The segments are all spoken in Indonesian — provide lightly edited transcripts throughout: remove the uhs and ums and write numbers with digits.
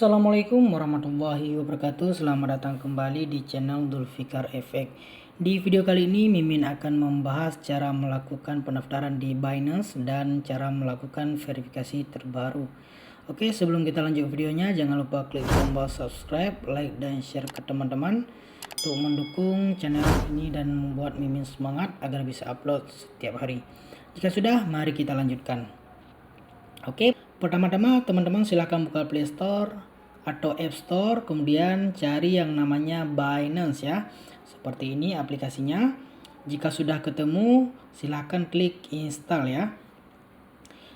Assalamualaikum warahmatullahi wabarakatuh. Selamat datang kembali di channel Zulfikar Efek. Di video kali ini Mimin akan membahas cara melakukan pendaftaran di Binance dan cara melakukan verifikasi terbaru. Oke, sebelum kita lanjut videonya, jangan lupa klik tombol subscribe, like, dan share ke teman-teman untuk mendukung channel ini dan membuat Mimin semangat agar bisa upload setiap hari. Jika sudah, mari kita lanjutkan. Oke, pertama-tama teman-teman silahkan buka Play Store atau App Store, kemudian cari yang namanya Binance ya. Seperti ini aplikasinya. Jika sudah ketemu, silahkan klik install ya.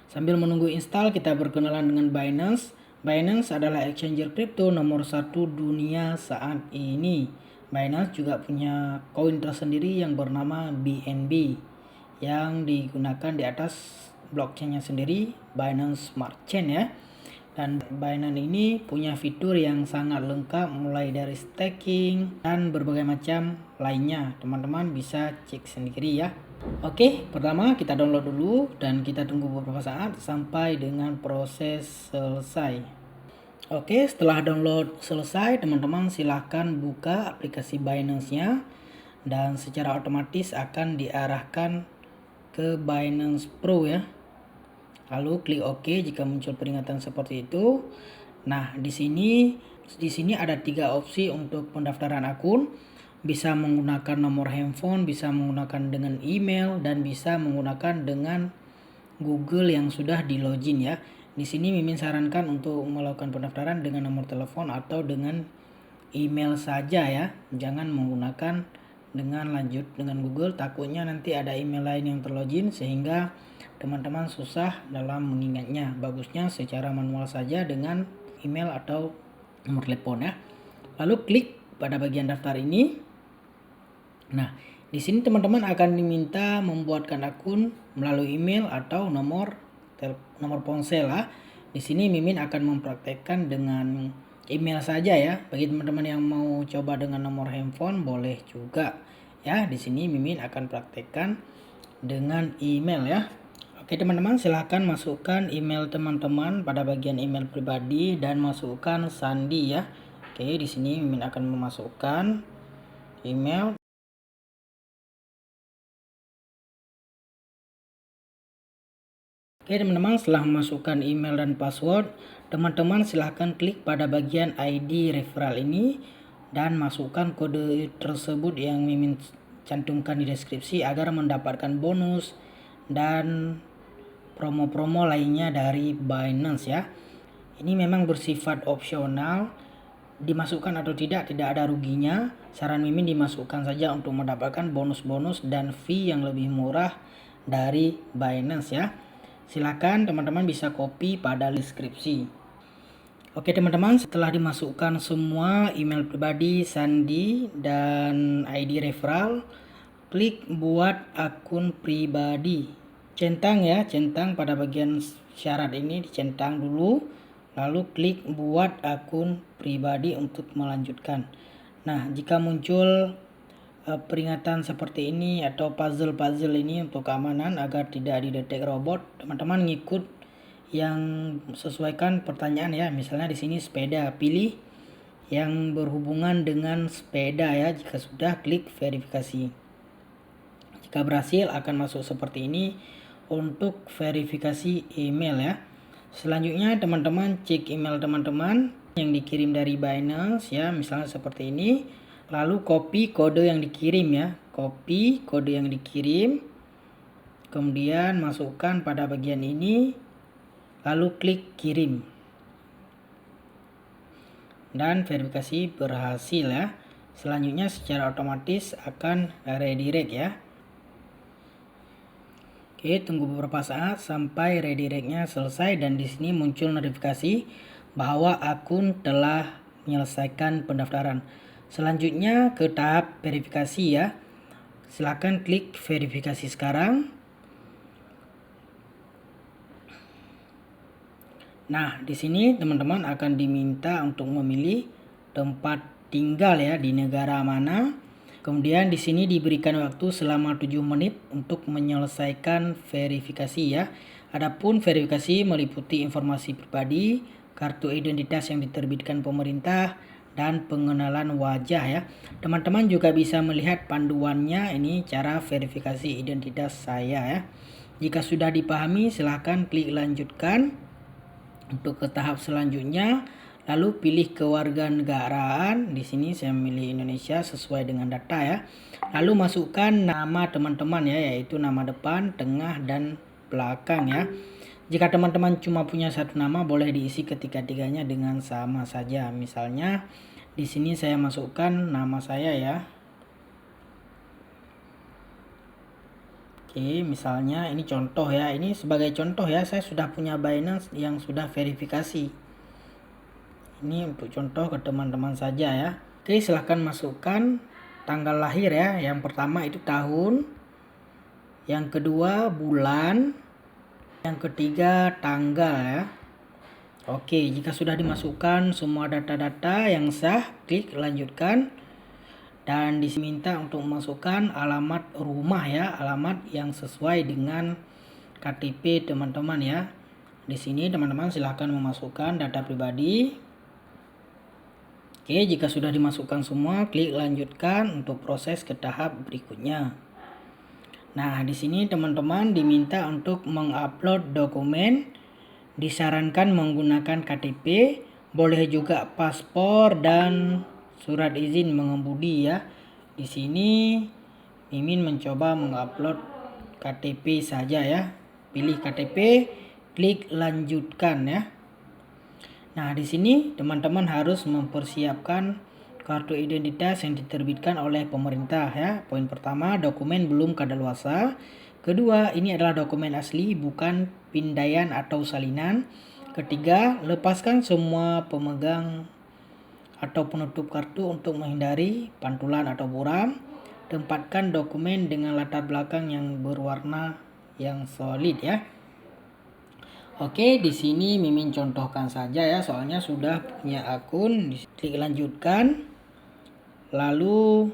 Sambil menunggu install, kita berkenalan dengan Binance. Binance adalah exchanger kripto nomor 1 dunia saat ini. Binance juga punya koin tersendiri yang bernama BNB yang digunakan di atas blockchainnya sendiri, Binance Smart Chain ya. Dan Binance ini punya fitur yang sangat lengkap, mulai dari staking dan berbagai macam lainnya. Teman-teman bisa cek sendiri ya. Oke, pertama kita download dulu dan kita tunggu beberapa saat sampai dengan proses selesai. Oke, setelah download selesai, teman-teman silahkan buka aplikasi Binance-nya dan secara otomatis akan diarahkan ke Binance Pro ya. Lalu klik OK jika muncul peringatan seperti itu. Nah, di sini ada 3 opsi untuk pendaftaran akun. Bisa menggunakan nomor handphone, bisa menggunakan dengan email, dan bisa menggunakan dengan Google yang sudah di login ya. Di sini Mimin sarankan untuk melakukan pendaftaran dengan nomor telepon atau dengan email saja ya. Jangan menggunakan dengan lanjut dengan Google, takutnya nanti ada email lain yang terlogin sehingga teman-teman susah dalam mengingatnya. Bagusnya secara manual saja dengan email atau nomor telepon ya. Lalu klik pada bagian daftar ini. Nah, di sini teman-teman akan diminta membuatkan akun melalui email atau nomor ponsel ya. Di sini Mimin akan mempraktekkan dengan email saja ya. Bagi teman-teman yang mau coba dengan nomor handphone boleh juga ya. Di sini Mimin akan praktekkan dengan email ya. Oke teman-teman, silahkan masukkan email teman-teman pada bagian email pribadi dan masukkan sandi ya. Oke, di sini Mimin akan memasukkan email. Oke teman-teman, setelah memasukkan email dan password, teman-teman silahkan klik pada bagian ID referral ini dan masukkan kode tersebut yang Mimin cantumkan di deskripsi agar mendapatkan bonus dan promo-promo lainnya dari Binance ya. Ini memang bersifat opsional, dimasukkan atau tidak ada ruginya. Saran Mimin dimasukkan saja untuk mendapatkan bonus-bonus dan fee yang lebih murah dari Binance ya. Silakan teman-teman bisa copy pada deskripsi. Oke teman-teman, setelah dimasukkan semua email pribadi, sandi, dan ID referral, klik buat akun pribadi. Centang ya, centang pada bagian syarat ini dicentang dulu, lalu klik buat akun pribadi untuk melanjutkan. Nah, jika muncul peringatan seperti ini atau puzzle ini untuk keamanan agar tidak didetek robot, teman-teman ngikut yang sesuaikan pertanyaan ya. Misalnya di sini sepeda, pilih yang berhubungan dengan sepeda ya. Jika sudah, klik verifikasi. Jika berhasil akan masuk seperti ini untuk verifikasi email ya. Selanjutnya teman-teman cek email teman-teman yang dikirim dari Binance ya, misalnya seperti ini. Lalu copy kode yang dikirim ya, copy kode yang dikirim, kemudian masukkan pada bagian ini, lalu klik kirim, dan verifikasi berhasil ya. Selanjutnya secara otomatis akan redirect ya. Oke, tunggu beberapa saat sampai redirectnya selesai dan di sini muncul notifikasi bahwa akun telah menyelesaikan pendaftaran. Selanjutnya ke tahap verifikasi ya. Silakan klik verifikasi sekarang. Nah, di sini teman-teman akan diminta untuk memilih tempat tinggal ya, di negara mana. Kemudian di sini diberikan waktu selama 7 menit untuk menyelesaikan verifikasi ya. Adapun verifikasi meliputi informasi pribadi, kartu identitas yang diterbitkan pemerintah, dan pengenalan wajah ya. Teman-teman juga bisa melihat panduannya, ini cara verifikasi identitas saya ya. Jika sudah dipahami, silahkan klik lanjutkan untuk ke tahap selanjutnya. Lalu pilih kewarganegaraan. Di sini saya memilih Indonesia sesuai dengan data ya. Lalu masukkan nama teman-teman ya, yaitu nama depan, tengah, dan belakang ya. Jika teman-teman cuma punya satu nama, boleh diisi ketiga-tiganya dengan sama saja. Misalnya di sini saya masukkan nama saya ya. Oke, misalnya ini contoh ya. Ini sebagai contoh ya, saya sudah punya Binance yang sudah verifikasi. Ini untuk contoh ke teman-teman saja ya. Oke, silahkan masukkan tanggal lahir ya. Yang pertama itu tahun, yang kedua bulan, yang ketiga tanggal ya. Oke, jika sudah dimasukkan semua data-data yang sah, klik lanjutkan. Dan diminta untuk memasukkan alamat rumah ya, alamat yang sesuai dengan KTP teman-teman ya. Di sini teman-teman silahkan memasukkan data pribadi. Oke, jika sudah dimasukkan semua, klik lanjutkan untuk proses ke tahap berikutnya. Nah, di sini teman-teman diminta untuk mengupload dokumen. Disarankan menggunakan KTP, boleh juga paspor dan surat izin mengemudi ya. Di sini Mimin mencoba mengupload KTP saja ya. Pilih KTP, klik lanjutkan ya. Nah, di sini teman-teman harus mempersiapkan kartu identitas yang diterbitkan oleh pemerintah ya. Poin pertama, dokumen belum kadaluarsa. Kedua, ini adalah dokumen asli, bukan pindaian atau salinan. Ketiga, lepaskan semua pemegang atau penutup kartu untuk menghindari pantulan atau buram. Tempatkan dokumen dengan latar belakang yang berwarna yang solid ya. Oke, di sini Mimin contohkan saja ya, soalnya sudah punya akun. Klik lanjutkan. Lalu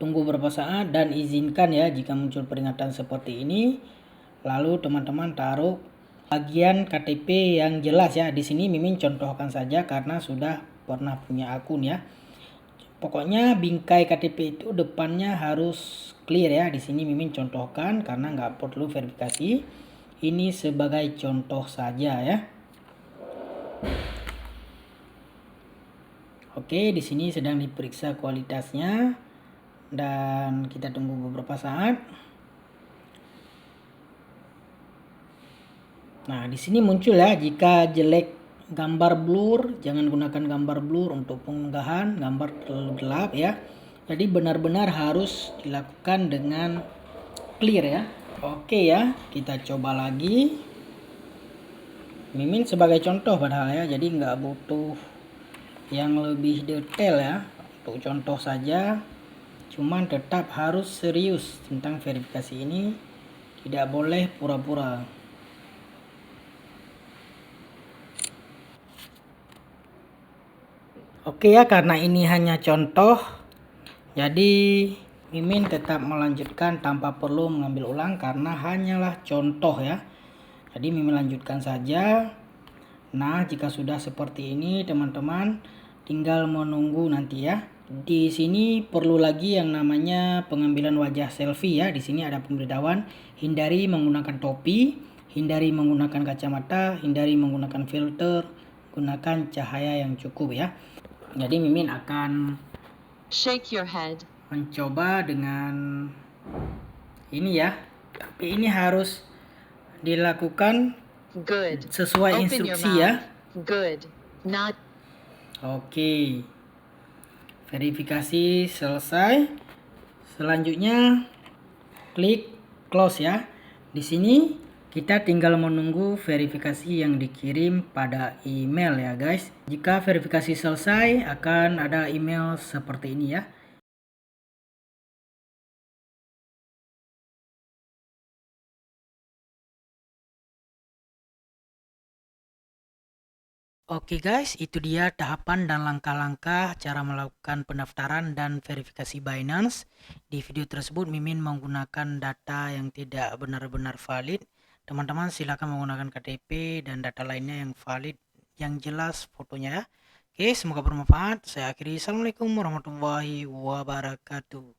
tunggu beberapa saat dan izinkan ya jika muncul peringatan seperti ini. Lalu teman-teman taruh bagian KTP yang jelas ya. Di sini Mimin contohkan saja karena sudah pernah punya akun ya. Pokoknya bingkai KTP itu depannya harus clear ya. Di sini Mimin contohkan karena nggak perlu verifikasi. Ini sebagai contoh saja ya. Oke, di sini sedang diperiksa kualitasnya dan kita tunggu beberapa saat. Nah, di sini muncul ya, jika jelek gambar blur, jangan gunakan gambar blur untuk pengunggahan, gambar terlalu gelap ya. Jadi benar-benar harus dilakukan dengan clear ya. Oke ya, kita coba lagi. Mimin sebagai contoh padahal ya, jadi nggak butuh yang lebih detail ya. Untuk contoh saja, cuman tetap harus serius tentang verifikasi ini, tidak boleh pura-pura. Oke ya, karena ini hanya contoh, jadi Mimin tetap melanjutkan tanpa perlu mengambil ulang karena hanyalah contoh ya. Jadi Mimin lanjutkan saja. Nah, jika sudah seperti ini teman-teman tinggal menunggu nanti ya. Di sini perlu lagi yang namanya pengambilan wajah selfie ya. Di sini ada pemberitahuan, hindari menggunakan topi, hindari menggunakan kacamata, hindari menggunakan filter, gunakan cahaya yang cukup ya. Jadi Mimin akan shake your head. Mencoba dengan ini ya. Tapi ini harus dilakukan good sesuai Open instruksi ya. Good. Not. Oke. Verifikasi selesai. Selanjutnya klik close ya. Di sini kita tinggal menunggu verifikasi yang dikirim pada email ya guys. Jika verifikasi selesai akan ada email seperti ini ya. Oke guys, itu dia tahapan dan langkah-langkah cara melakukan pendaftaran dan verifikasi Binance. Di video tersebut Mimin menggunakan data yang tidak benar-benar valid Teman-teman silakan menggunakan KTP dan data lainnya yang valid, yang jelas fotonya ya. Oke, semoga bermanfaat. Saya akhiri. Assalamualaikum warahmatullahi wabarakatuh.